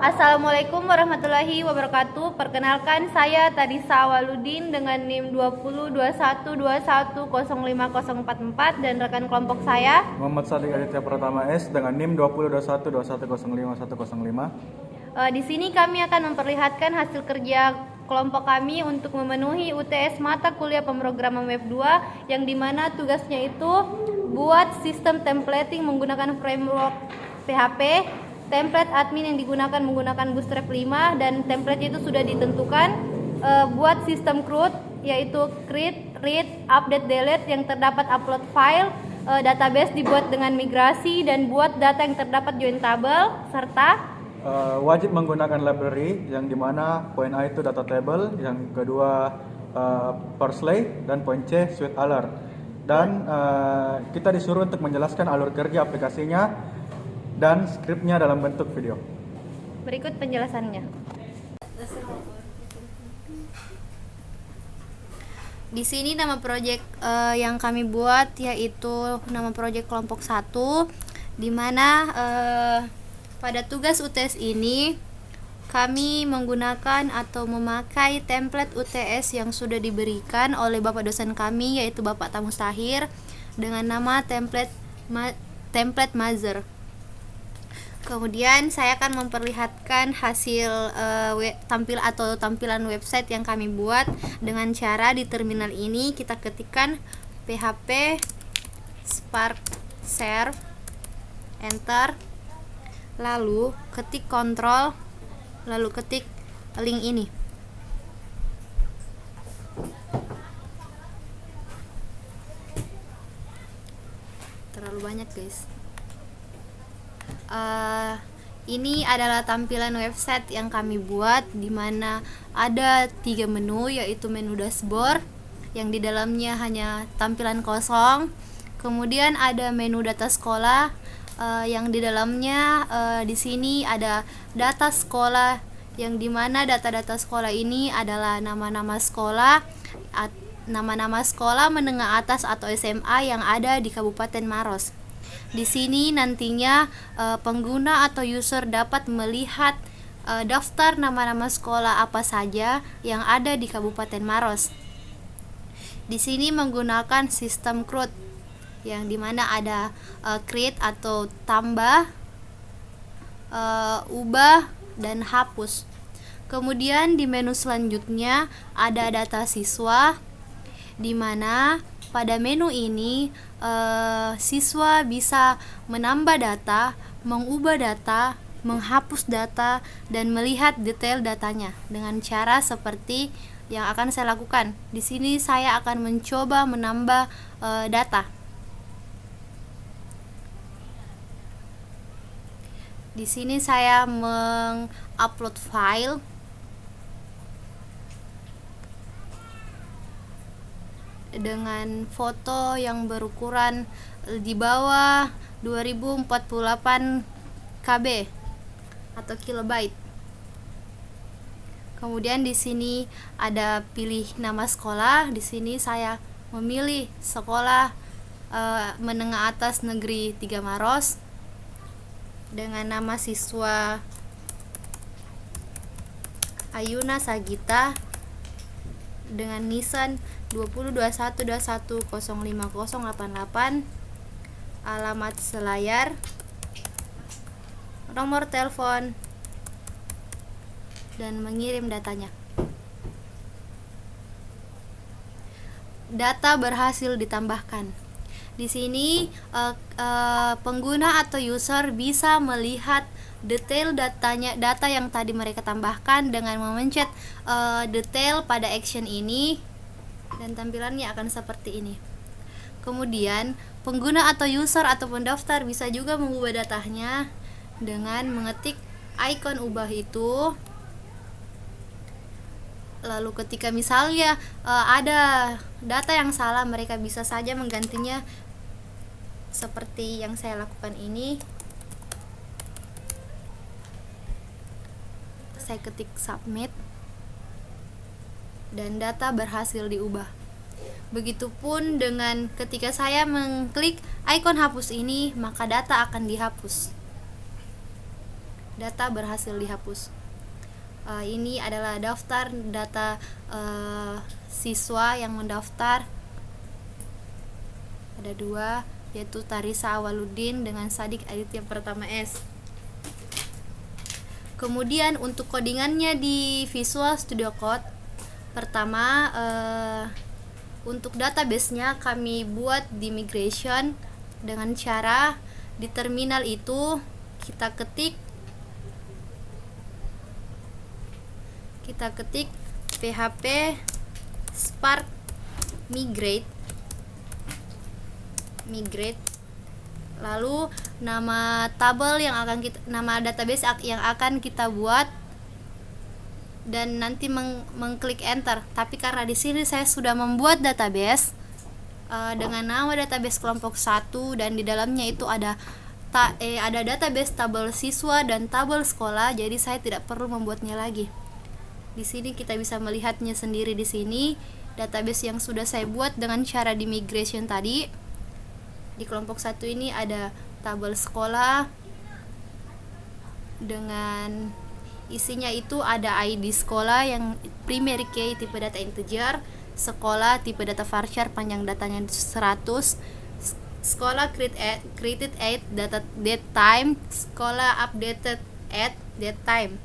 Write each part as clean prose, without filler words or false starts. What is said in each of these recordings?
Assalamualaikum warahmatullahi wabarakatuh. Perkenalkan, saya Tadisa Awaludin dengan NIM 2021210504 dan rekan kelompok saya Muhammad Sadiq Aditya Pratama S dengan NIM 202121055105. Di sini kami akan memperlihatkan hasil kerja kelompok kami untuk memenuhi UTS mata kuliah pemrograman web 2 yang dimana tugasnya itu buat sistem templating menggunakan framework PHP, template admin yang digunakan menggunakan Bootstrap 5, dan template itu sudah ditentukan. Buat sistem CRUD yaitu create, read, update, delete yang terdapat upload file, database dibuat dengan migrasi, dan buat data yang terdapat join table, serta Wajib menggunakan library yang dimana poin A itu data table, yang kedua parsley, dan poin C suite alert. Dan kita disuruh untuk menjelaskan alur kerja aplikasinya dan skripnya dalam bentuk video. berikut penjelasannya. Di sini nama proyek yang kami buat yaitu nama proyek kelompok 1, di mana pada tugas UTS ini kami menggunakan atau memakai template UTS yang sudah diberikan oleh Bapak dosen kami yaitu Bapak Tamustahir dengan nama template Mother. Kemudian saya akan memperlihatkan hasil tampilan website yang kami buat dengan cara di terminal ini kita ketikkan php spark serve, enter, lalu ketik kontrol, lalu ketik link ini. Terlalu banyak, guys. Ini adalah tampilan website yang kami buat, di mana ada 3 menu, yaitu menu dashboard yang di dalamnya hanya tampilan kosong. Kemudian ada menu data sekolah yang di dalamnya di sini ada data sekolah, yang dimana data-data sekolah ini adalah nama-nama sekolah menengah atas atau SMA yang ada di Kabupaten Maros. Di sini nantinya pengguna atau user dapat melihat daftar nama-nama sekolah apa saja yang ada di Kabupaten Maros. Di sini menggunakan sistem CRUD yang dimana ada create atau tambah, ubah, dan hapus. Kemudian di menu selanjutnya ada data siswa, di mana pada menu ini siswa bisa menambah data, mengubah data, menghapus data, dan melihat detail datanya dengan cara seperti yang akan saya lakukan. Di sini saya akan mencoba menambah data. Di sini saya mengupload file dengan foto yang berukuran di bawah 2048 KB atau kilobyte. Kemudian di sini ada pilih nama sekolah. Di sini saya memilih sekolah menengah atas negeri 3 Maros dengan nama siswa Ayuna Sagita dengan nisan 202121050088, alamat selayar, nomor telepon, dan mengirim datanya. Data berhasil ditambahkan. Di sini pengguna atau user bisa melihat detail data yang tadi mereka tambahkan dengan memencet detail pada action ini, dan tampilannya akan seperti ini. Kemudian pengguna atau user atau pendaftar bisa juga mengubah datanya dengan mengetik icon ubah itu. Lalu ketika misalnya ada data yang salah, mereka bisa saja menggantinya seperti yang saya lakukan ini. Saya ketik submit dan data berhasil diubah. Begitupun dengan ketika saya mengklik icon hapus ini, maka data akan dihapus. data berhasil dihapus. Ini adalah daftar data siswa yang mendaftar. Ada 2, yaitu Tarisa Awaludin dengan Sadik Aditya Pertama S. Kemudian untuk codingannya di Visual Studio Code, pertama untuk database-nya kami buat di migration dengan cara di terminal itu kita ketik php spark migrate, lalu nama nama database yang akan kita buat, dan nanti mengklik enter. Tapi karena di sini saya sudah membuat database dengan nama database kelompok 1 dan di dalamnya itu ada database tabel siswa dan tabel sekolah, jadi saya tidak perlu membuatnya lagi. Di sini kita bisa melihatnya sendiri. Di sini database yang sudah saya buat dengan cara di migration tadi. Di kelompok 1 ini ada tabel sekolah dengan isinya itu ada ID sekolah yang primary key tipe data integer, sekolah tipe data varchar panjang datanya 100, sekolah created at date time, sekolah updated at date time.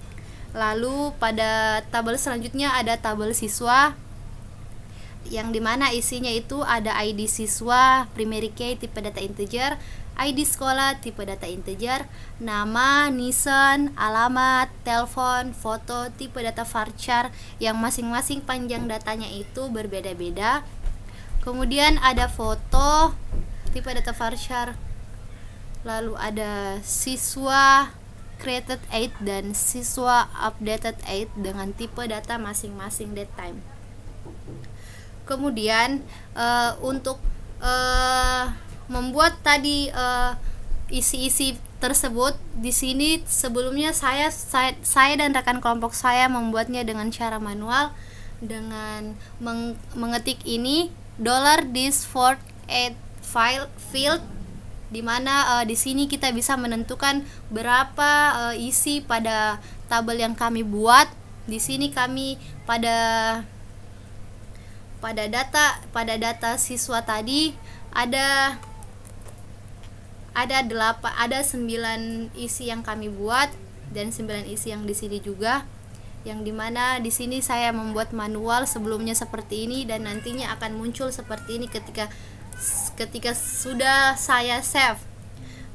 Lalu pada tabel selanjutnya ada tabel siswa yang dimana isinya itu ada ID siswa primary key tipe data integer, ID sekolah tipe data integer, nama, nisan, alamat, telepon, foto tipe data varchar yang masing-masing panjang datanya itu berbeda-beda. Kemudian ada foto tipe data varchar, lalu ada siswa created 8 dan siswa updated 8 dengan tipe data masing-masing date time. Kemudian untuk membuat tadi isi-isi tersebut, di sini sebelumnya saya dan rekan kelompok saya membuatnya dengan cara manual dengan mengetik ini $this48 file field, di mana di sini kita bisa menentukan berapa isi pada tabel yang kami buat. Di sini kami pada data siswa tadi ada 9 isi yang kami buat dan 9 isi yang di sini juga, yang dimana di sini saya membuat manual sebelumnya seperti ini dan nantinya akan muncul seperti ini ketika sudah saya save.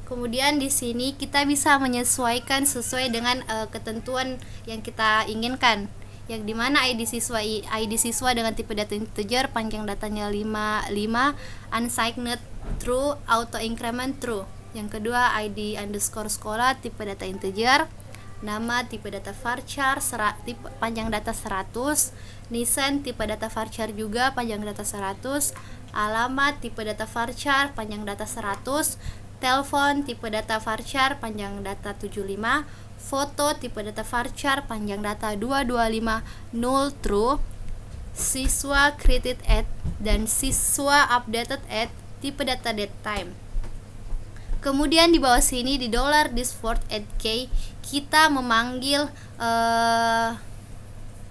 Kemudian di sini kita bisa menyesuaikan sesuai dengan ketentuan yang kita inginkan, yang dimana ID siswa dengan tipe data integer panjang datanya 55, unsigned true, auto increment true. Yang kedua ID underscore sekolah tipe data integer, nama tipe data varchar panjang data 100, nisan tipe data varchar juga panjang data 100, alamat tipe data varchar panjang data 100, telepon tipe data varchar panjang data 75, foto tipe data varchar panjang data 225 null true, siswa created at dan siswa updated at tipe data date time. Kemudian di bawah sini di $this48k kita memanggil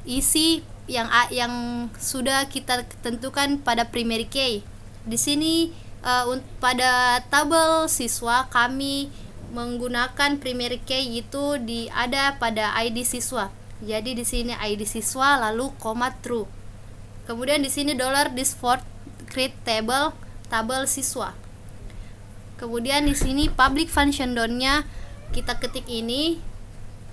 isi yang sudah kita tentukan pada primary key. Di sini pada tabel siswa kami menggunakan primary key itu ada pada ID siswa. Jadi di sini ID siswa lalu koma true. Kemudian di sini $this4 create tabel siswa. Kemudian di sini public function down-nya kita ketik ini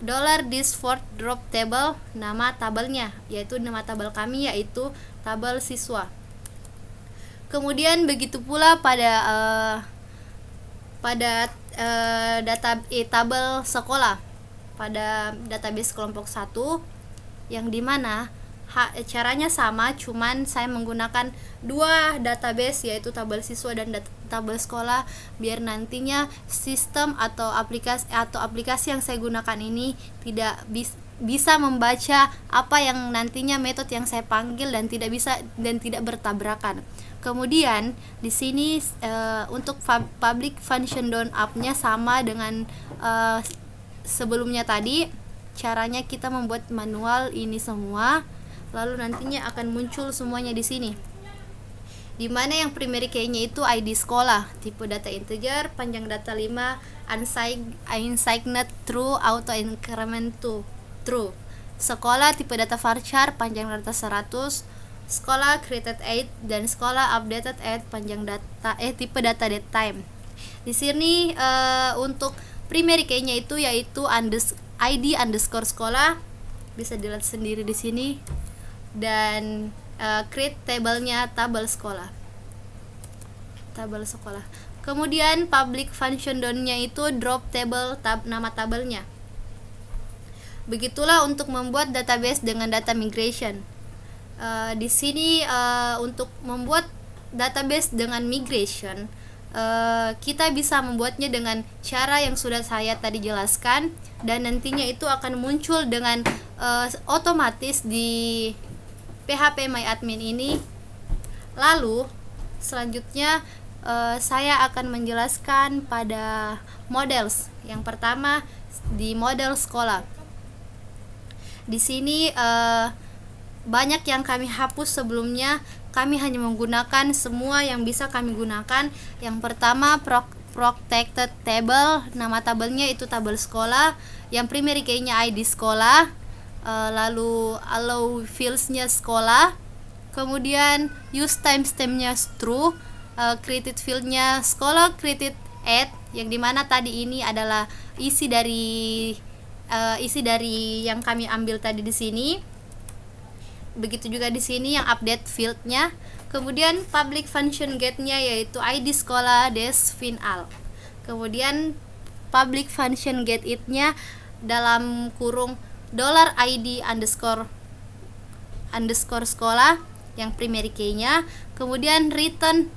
$this4 drop table, nama tabelnya yaitu nama tabel kami yaitu tabel siswa. Kemudian begitu pula pada tabel sekolah pada database kelompok 1, yang dimana caranya sama, cuman saya menggunakan 2 database yaitu tabel siswa dan tabel sekolah biar nantinya sistem atau aplikasi yang saya gunakan ini tidak bisa membaca apa yang nantinya metode yang saya panggil dan tidak bertabrakan. Kemudian di sini untuk public function down up-nya sama dengan sebelumnya tadi, caranya kita membuat manual ini semua, lalu nantinya akan muncul semuanya di sini. Dimana yang primary key-nya itu ID sekolah, tipe data integer, panjang data 5, unsigned true, auto increment to true. Sekolah tipe data varchar, panjang data 100, sekolah created 8 dan sekolah updated 8, panjang data tipe data date time. Di sini untuk primary key-nya itu yaitu ID underscore sekolah, bisa dilihat sendiri di sini, dan create tabelnya tabel sekolah. Kemudian public function down-nya itu drop table nama tabelnya. Begitulah untuk membuat database dengan data migration. Di sini untuk membuat database dengan migration, kita bisa membuatnya dengan cara yang sudah saya tadi jelaskan, dan nantinya itu akan muncul dengan otomatis di PHP MyAdmin ini. Lalu selanjutnya saya akan menjelaskan pada models. Yang pertama di model sekolah. Di sini banyak yang kami hapus sebelumnya, kami hanya menggunakan semua yang bisa kami gunakan. Yang pertama protected table, nama tabelnya itu tabel sekolah, yang primary key-nya ID sekolah, lalu allow fields-nya sekolah, kemudian use timestamp-nya true, created field-nya sekolah created at, yang dimana tadi ini adalah isi dari yang kami ambil tadi di sini. Begitu juga di sini yang update field-nya. Kemudian public function get-nya yaitu ID sekolah des final. Kemudian public function get it-nya dalam kurung $ID underscore sekolah yang primary key-nya. Kemudian return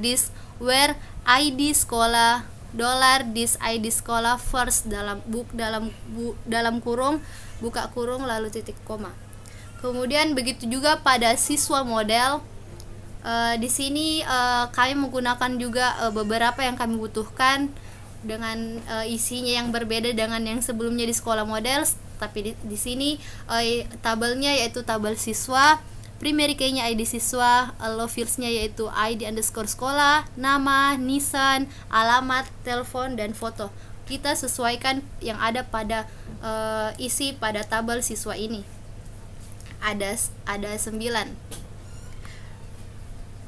$this where ID sekolah $this ID sekolah first dalam kurung, buka kurung lalu titik koma. Kemudian begitu juga pada siswa model. Di sini kami menggunakan juga beberapa yang kami butuhkan dengan isinya yang berbeda dengan yang sebelumnya di sekolah model. Tapi di sini tabelnya yaitu tabel siswa, primary key-nya ID siswa, allow fields-nya yaitu ID underscore sekolah, nama, nisan, alamat, telepon, dan foto. Kita sesuaikan yang ada pada isi pada tabel siswa ini. Ada 9.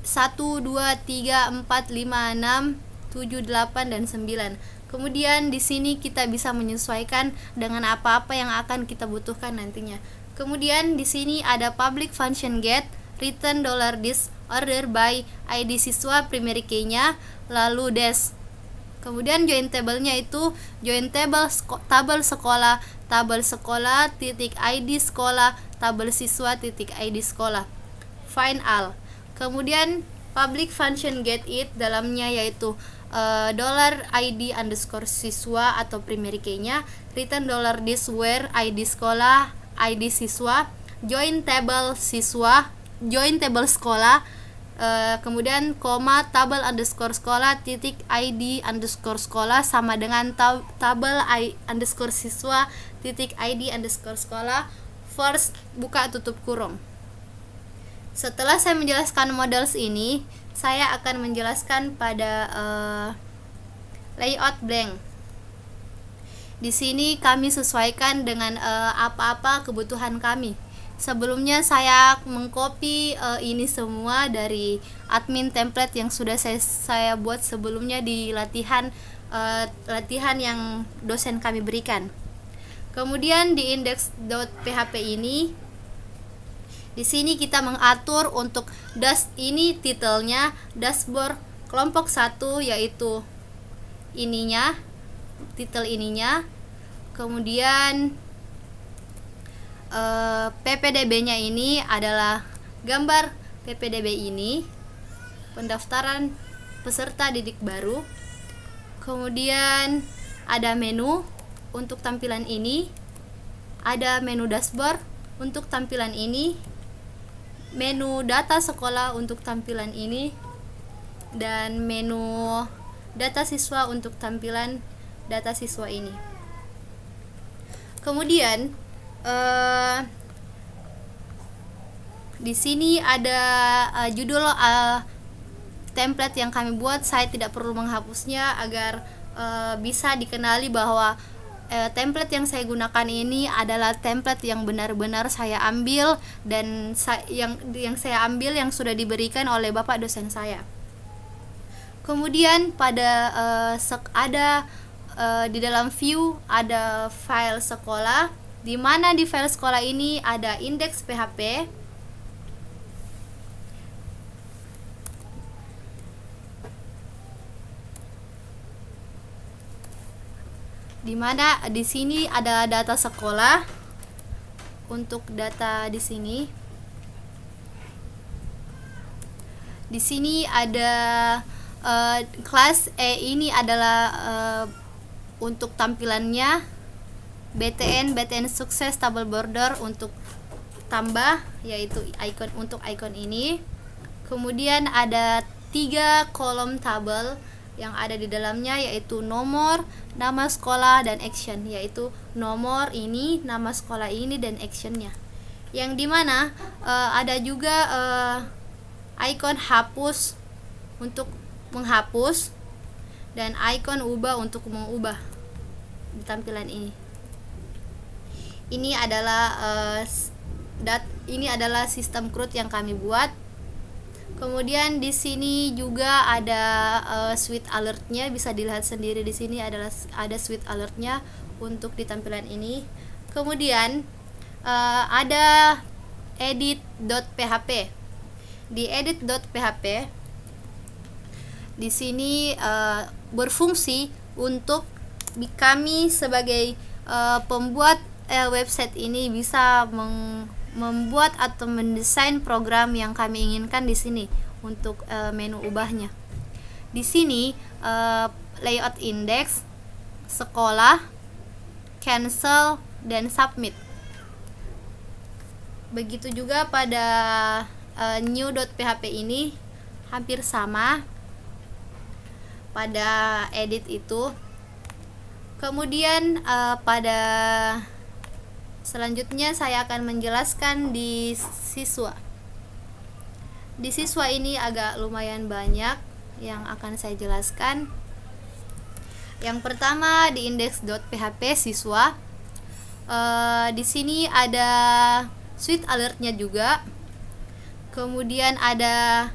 1, 2, 3, 4, 5, 6, 7, 8, dan 9. Kemudian di sini kita bisa menyesuaikan dengan apa-apa yang akan kita butuhkan nantinya. Kemudian di sini ada public function get, return $this order by ID siswa primary key-nya, lalu des. Kemudian join table-nya itu join tabel sekolah titik ID sekolah, tabel siswa titik ID sekolah. Find all. Kemudian public function get it dalamnya yaitu $ID underscore siswa atau primary key-nya, return $this where ID sekolah, ID siswa, join table sekolah, kemudian koma tabel underscore sekolah titik ID underscore sekolah sama dengan tabel underscore siswa titik ID underscore sekolah first, buka tutup kurung. Setelah saya menjelaskan models ini, saya akan menjelaskan pada layout blank. Di sini kami sesuaikan dengan apa-apa kebutuhan kami. Sebelumnya saya mengcopy ini semua dari admin template yang sudah saya buat sebelumnya di latihan yang dosen kami berikan. Kemudian di index.php ini, di sini kita mengatur untuk ini titelnya dashboard kelompok 1 yaitu ininya, titel ininya. Kemudian PPDB-nya ini adalah gambar PPDB ini, pendaftaran peserta didik baru. Kemudian ada menu untuk tampilan ini, ada menu dashboard untuk tampilan ini, menu data sekolah untuk tampilan ini, dan menu data siswa untuk tampilan data siswa ini. Kemudian di sini ada judul template yang kami buat. Saya tidak perlu menghapusnya agar bisa dikenali bahwa template yang saya gunakan ini adalah template yang benar-benar saya ambil dan yang saya ambil yang sudah diberikan oleh Bapak dosen saya. Kemudian pada di dalam view ada file sekolah, di mana di file sekolah ini ada indeks PHP, di mana di sini ada data sekolah. Untuk data di sini ada kelas ini adalah untuk tampilannya, BTN sukses table border untuk tambah, yaitu untuk icon ini. Kemudian ada 3 kolom tabel yang ada di dalamnya, yaitu nomor, nama sekolah, dan action, yaitu nomor ini, nama sekolah ini, dan actionnya. Yang dimana ada juga icon hapus untuk menghapus dan icon ubah untuk mengubah di tampilan ini. Ini adalah sistem CRUD yang kami buat. Kemudian di sini juga ada switch alertnya, bisa dilihat sendiri di sini ada switch alertnya untuk di tampilan ini. Kemudian ada edit.php. Di edit.php di sini berfungsi untuk kami sebagai pembuat website ini bisa membuat atau mendesain program yang kami inginkan di sini untuk menu ubahnya. Di sini layout index, sekolah, cancel, dan submit. Begitu juga pada new.php ini hampir sama pada edit itu. Kemudian pada selanjutnya saya akan menjelaskan di siswa. Di siswa ini agak lumayan banyak yang akan saya jelaskan. Yang pertama di index.php siswa. Di sini ada switch alertnya juga. Kemudian ada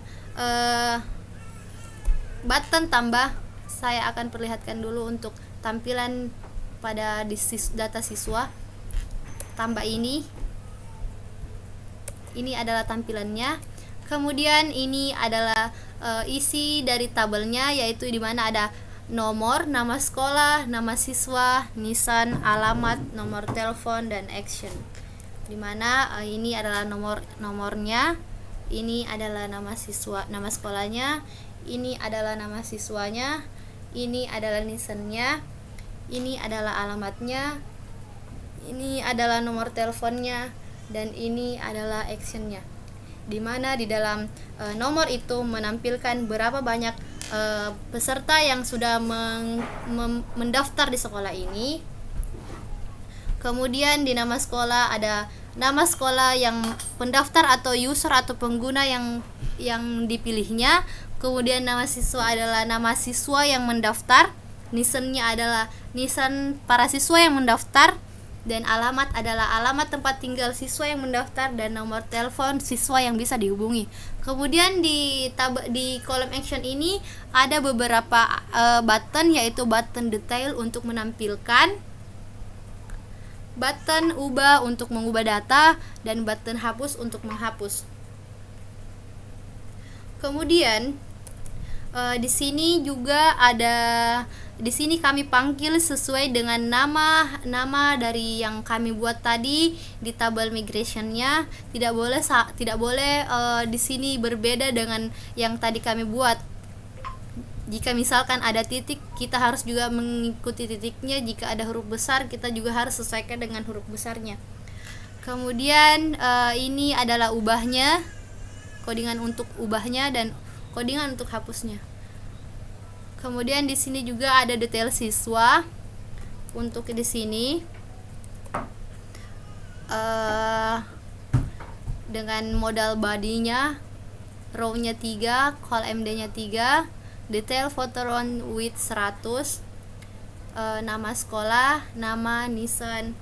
button tambah. Saya akan perlihatkan dulu untuk tampilan pada data siswa. Tambah ini adalah tampilannya. Kemudian ini adalah isi dari tabelnya, yaitu di mana ada nomor, nama sekolah, nama siswa, nisan, alamat, nomor telepon, dan action. Di mana ini adalah nomornya, ini adalah nama siswa, nama sekolahnya, ini adalah nama siswanya, ini adalah nisannya, ini adalah alamatnya, ini adalah nomor teleponnya, dan ini adalah actionnya. Dimana di dalam nomor itu menampilkan berapa banyak peserta yang sudah mendaftar di sekolah ini. Kemudian di nama sekolah ada nama sekolah yang pendaftar atau user atau pengguna yang dipilihnya. Kemudian nama siswa adalah nama siswa yang mendaftar, nisannya adalah nisan para siswa yang mendaftar, dan alamat adalah alamat tempat tinggal siswa yang mendaftar, dan nomor telepon siswa yang bisa dihubungi. Kemudian di kolom action ini ada beberapa button, yaitu button detail untuk menampilkan, button ubah untuk mengubah data, dan button hapus untuk menghapus. Kemudian di sini juga ada, di sini kami panggil sesuai dengan nama dari yang kami buat tadi di tabel migrationnya. Tidak boleh di sini berbeda dengan yang tadi kami buat. Jika misalkan ada titik, kita harus juga mengikuti titiknya. Jika ada huruf besar, kita juga harus sesuaikan dengan huruf besarnya. Kemudian ini adalah ubahnya, codingan untuk ubahnya, dan codingan untuk hapusnya. Kemudian di sini juga ada detail siswa. Untuk di sini dengan modal bodinya, row-nya 3, call MD-nya 3, detail photo round width 100, nama sekolah, nama, Nissan,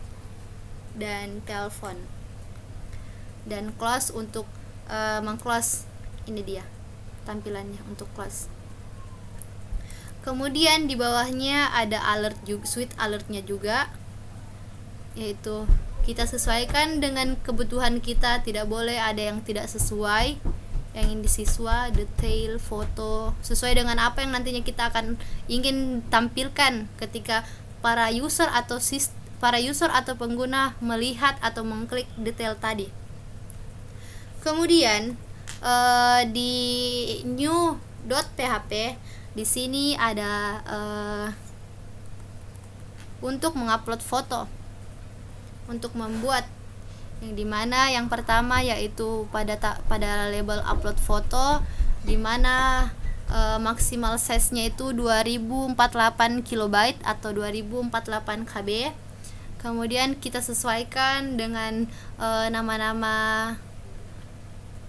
dan telepon. Dan close untuk meng-close. Ini dia tampilannya untuk close. Kemudian di bawahnya ada alert juga, suite alertnya juga, yaitu kita sesuaikan dengan kebutuhan kita, tidak boleh ada yang tidak sesuai. Yang ini siswa, detail, foto, sesuai dengan apa yang nantinya kita akan ingin tampilkan ketika para user atau pengguna melihat atau mengklik detail tadi. Kemudian di new.php di sini ada untuk mengupload foto, untuk membuat yang dimana yang pertama yaitu pada label upload foto, dimana maksimal size-nya itu 2048 KB atau 2048 KB. Kemudian kita sesuaikan dengan nama-nama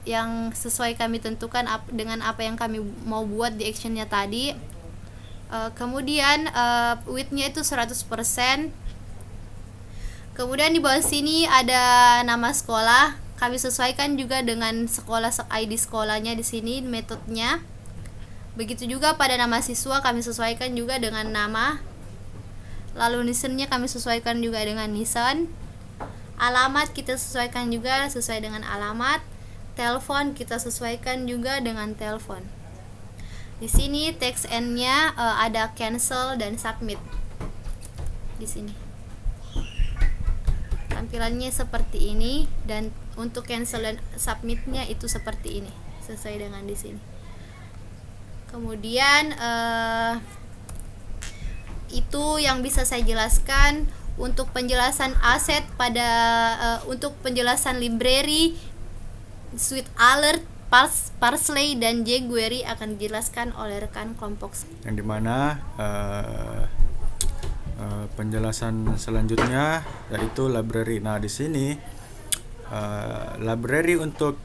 yang sesuai kami tentukan dengan apa yang kami mau buat di actionnya tadi. Kemudian width-nya itu 100%. Kemudian di bawah sini ada nama sekolah. Kami sesuaikan juga dengan ID sekolahnya di sini metodenya. Begitu juga pada nama siswa kami sesuaikan juga dengan nama. Lalu Nissan-nya kami sesuaikan juga dengan Nissan. Alamat kita sesuaikan juga sesuai dengan alamat. Telepon kita sesuaikan juga dengan telepon. Di sini text end-nya ada cancel dan submit. Di sini. Tampilannya seperti ini, dan untuk cancel dan submitnya itu seperti ini, sesuai dengan di sini. Kemudian itu yang bisa saya jelaskan untuk penjelasan aset untuk penjelasan library, suite alert, parsley, dan jQuery akan dijelaskan oleh rekan kelompok. Yang dimana penjelasan selanjutnya yaitu library. Nah, di sini library untuk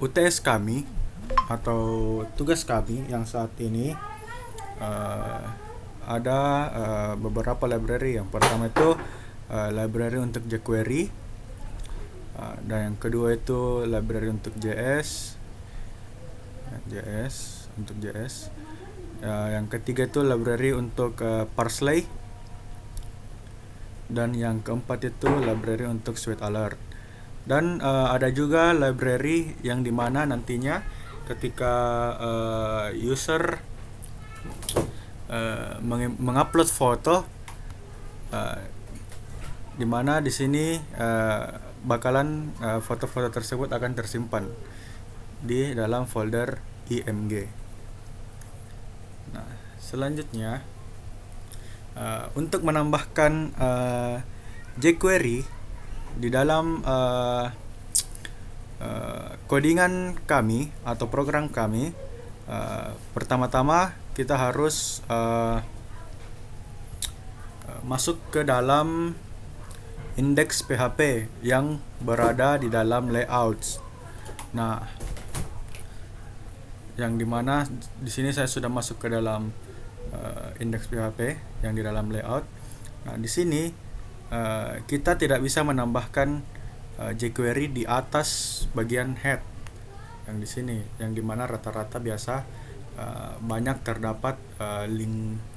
UTS kami atau tugas kami yang saat ini ada beberapa library. Yang pertama itu library untuk jQuery, dan yang kedua itu library untuk JS untuk JS. Yang ketiga itu library untuk parsley, dan yang keempat itu library untuk suite alert. Dan ada juga library yang dimana nantinya ketika user mengupload foto, dimana di sini bakalan foto-foto tersebut akan tersimpan di dalam folder img. Nah, selanjutnya untuk menambahkan jQuery di dalam codingan kami atau program kami, pertama-tama kita harus masuk ke dalam index PHP yang berada di dalam layouts. Nah, yang dimana di sini saya sudah masuk ke dalam index PHP yang di dalam layout. Nah, di sini kita tidak bisa menambahkan jQuery di atas bagian head yang di sini, yang dimana rata-rata biasa banyak terdapat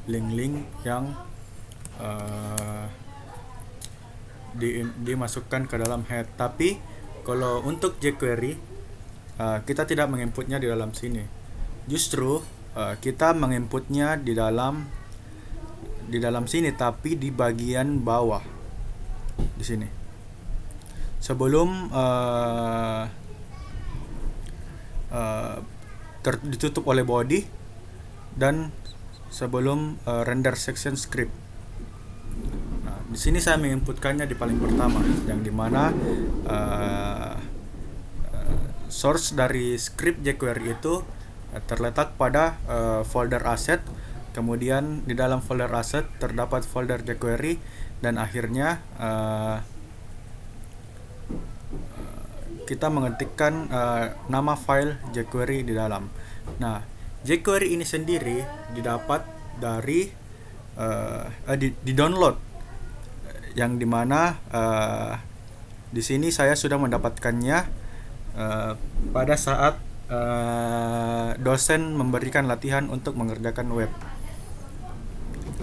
link-link yang dimasukkan ke dalam head. Tapi kalau untuk jQuery kita tidak menginputnya di dalam sini. Justru kita menginputnya di dalam sini, tapi di bagian bawah di sini. Sebelum ditutup oleh body dan sebelum render section script. Nah, di sini saya menginputkannya di paling pertama, yang dimana source dari script jQuery itu terletak pada folder asset. Kemudian di dalam folder asset terdapat folder jQuery, dan akhirnya kita mengetikkan nama file jQuery di dalam. Nah, jQuery ini sendiri didapat dari di download, yang dimana di sini saya sudah mendapatkannya pada saat dosen memberikan latihan untuk mengerjakan web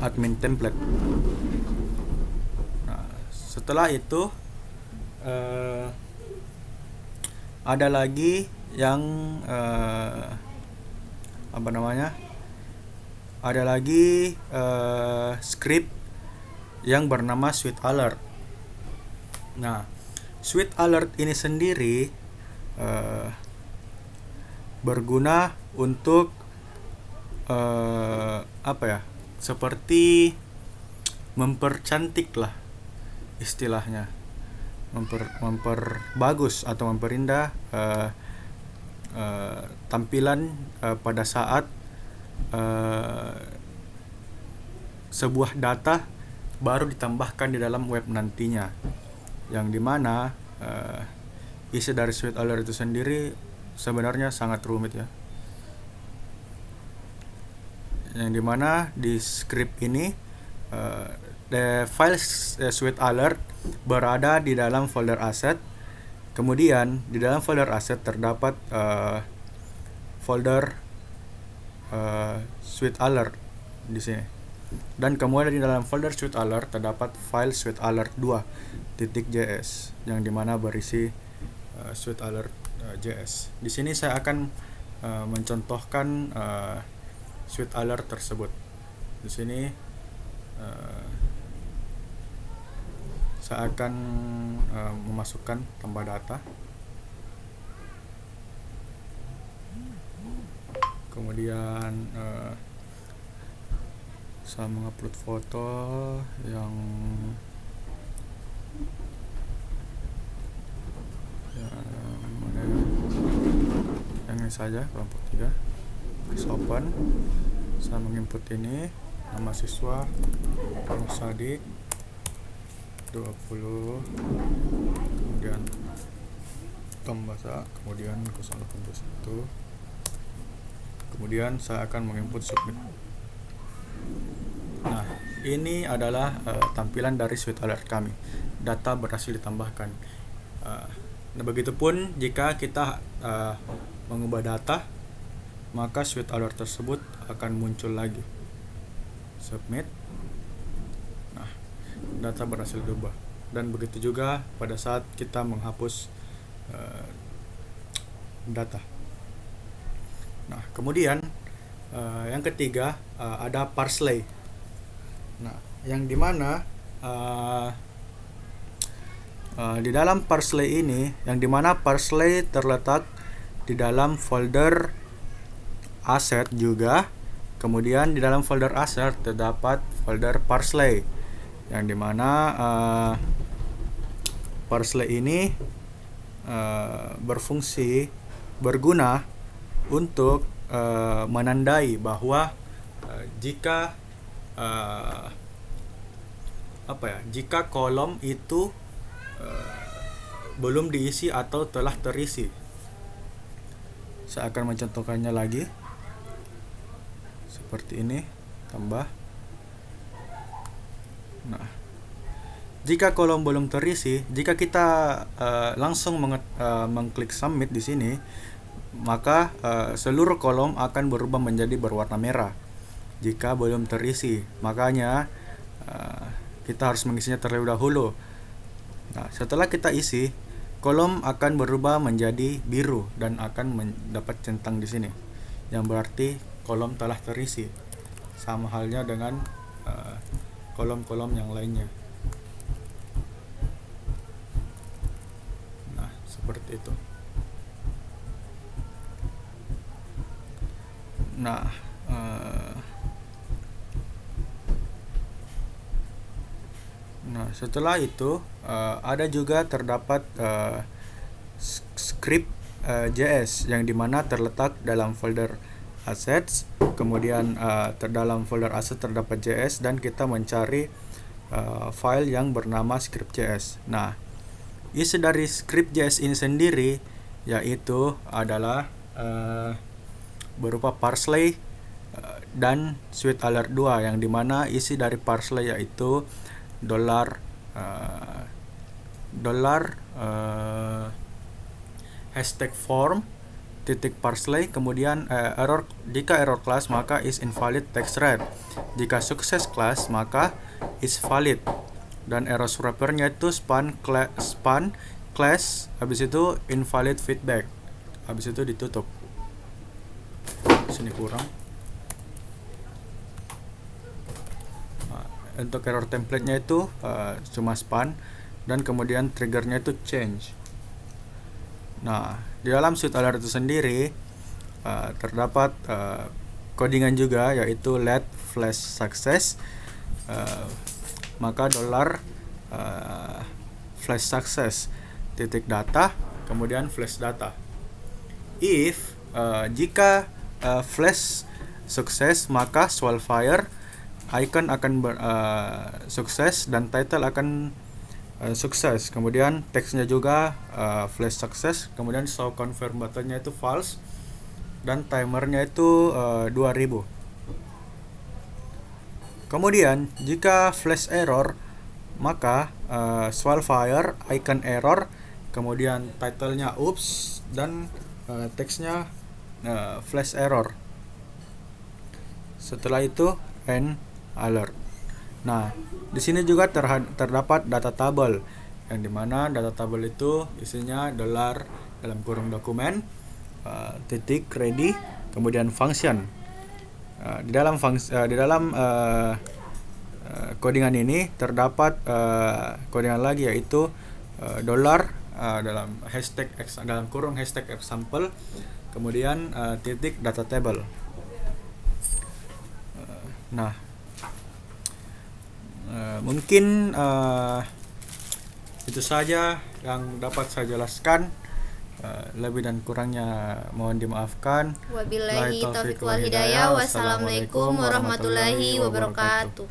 admin template. Nah, setelah itu ada lagi yang ada lagi script yang bernama Sweet Alert. Nah, Sweet Alert ini sendiri berguna untuk seperti mempercantik lah istilahnya, memperbagus atau memperindah tampilan pada saat sebuah data baru ditambahkan di dalam web nantinya, yang dimana isi dari Sweet Alert itu sendiri sebenarnya sangat rumit ya, yang dimana di script ini the file Sweet Alert berada di dalam folder asset. Kemudian di dalam folder asset terdapat folder Sweet Alert di sini. Dan kemudian di dalam folder Sweet Alert terdapat file Sweet Alert 2.js yang dimana berisi Sweet Alert JS. Di sini saya akan mencontohkan Sweet Alert tersebut. Di sini saya akan memasukkan tambah data, kemudian saya mengupload foto yang mana ya? Yang ini saja, kelompok 3. Press open. Saya menginput ini nama siswa Sadik 20, kemudian Tom Basa, kemudian 081, kemudian saya akan menginput submit. Nah, ini adalah tampilan dari Sweet Alert kami. Data berhasil ditambahkan. Nah, begitupun jika kita mengubah data, maka Sweet Alert tersebut akan muncul lagi. Submit. Nah, data berhasil diubah. Dan begitu juga pada saat kita menghapus data. Nah, kemudian yang ketiga ada parsley. Nah, yang dimana di dalam parsley ini, yang dimana parsley terletak di dalam folder asset juga. Kemudian di dalam folder asset terdapat folder parsley, yang dimana parsley ini berguna untuk menandai bahwa jika jika kolom itu belum diisi atau telah terisi. Saya akan mencontohkannya lagi seperti ini, tambah. Nah, jika kolom belum terisi, jika kita langsung mengklik submit di sini, maka seluruh kolom akan berubah menjadi berwarna merah jika belum terisi. Makanya kita harus mengisinya terlebih dahulu. Nah, setelah kita isi, kolom akan berubah menjadi biru dan akan mendapat centang di sini, yang berarti kolom telah terisi. Sama halnya dengan kolom-kolom yang lainnya. Nah, seperti itu. Nah, setelah itu ada juga terdapat script JS yang dimana terletak dalam folder assets. Kemudian dalam folder asset terdapat JS dan kita mencari file yang bernama script.js. Nah, isi dari script JS ini sendiri yaitu adalah berupa parsley dan sweet alert 2, yang dimana isi dari parsley yaitu dolar hashtag form titik parsley, kemudian error, jika error class maka is invalid text red, jika sukses class maka is valid, dan error wrappernya itu span class, habis itu invalid feedback, habis itu ditutup. Sini kurang. Untuk error template-nya itu cuma span, dan kemudian triggernya itu change. Nah, di dalam sweet alert itu sendiri terdapat codingan juga, yaitu let flash success, maka dolar flash success titik data, kemudian flash data. If jika flash sukses, maka Swellfire icon akan sukses dan title akan sukses, kemudian teksnya juga flash success, kemudian show confirm buttonnya itu false, dan timernya itu 2000. Kemudian jika flash error, maka Swellfire icon error, kemudian titlenya oops, dan teksnya flash error. Setelah itu end alert. Nah, di sini juga terdapat data table, yang dimana data table itu isinya dolar dalam kurung dokumen titik ready, kemudian function. Di dalam codingan ini terdapat codingan lagi, yaitu dolar dalam hashtag dalam kurung hashtag example, kemudian titik data table. Nah, mungkin itu saja yang dapat saya jelaskan. Lebih dan kurangnya mohon dimaafkan. Wabillahi taufiq wal hidayah. Wassalamualaikum warahmatullahi wabarakatuh.